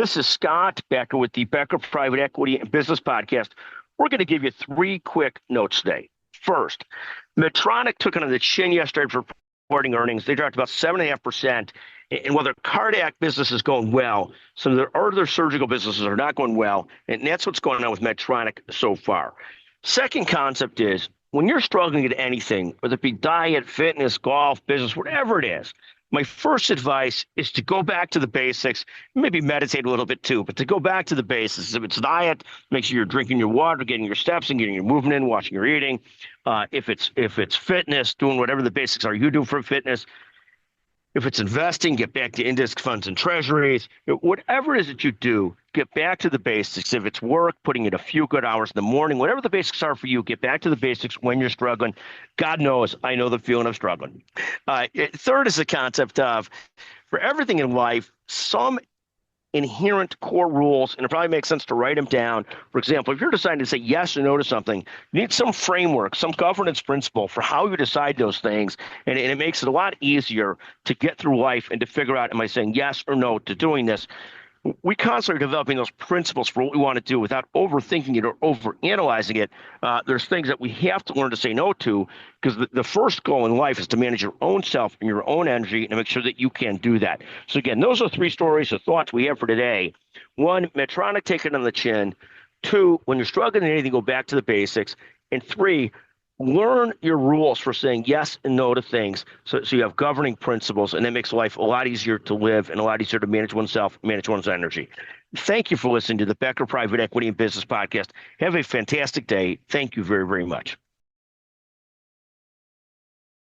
This is Scott Becker with the Becker Private Equity and Business Podcast. We're going to give you 3 quick notes today. First, Medtronic took it on the chin yesterday for reporting earnings. They dropped about 7.5%. And while their cardiac business is going well, some of their other surgical businesses are not going well. And that's what's going on with Medtronic so far. Second concept is when you're struggling at anything, whether it be diet, fitness, golf, business, whatever it is, my first advice is to go back to the basics, maybe meditate a little bit too, but to go back to the basics. If it's diet, make sure you're drinking your water, getting your steps in, getting your movement in, watching your eating. If it's fitness, doing whatever the basics are you do for fitness. If it's investing, get back to index funds and treasuries. Whatever it is that you do, get back to the basics. If it's work, putting in a few good hours in the morning, whatever the basics are for you, get back to the basics when you're struggling. God knows, I know the feeling of struggling. Third is the concept of, for everything in life, some inherent core rules, and it probably makes sense to write them down. For example, if you're deciding to say yes or no to something, you need some framework, some governance principle for how you decide those things, and it makes it a lot easier to get through life and to figure out, am I saying yes or no to doing this? We constantly are developing those principles for what we want to do without overthinking it or overanalyzing it. There's things that we have to learn to say no to, because the first goal in life is to manage your own self and your own energy and make sure that you can do that. So again, those are 3 stories or thoughts we have for today. 1, Medtronic taking it on the chin. 2, when you're struggling in anything, go back to the basics. And 3, learn your rules for saying yes and no to things, so you have governing principles, and that makes life a lot easier to live and a lot easier to manage oneself, manage one's energy. Thank you for listening to the Becker Private Equity and Business Podcast. Have a fantastic day. Thank you very, very much.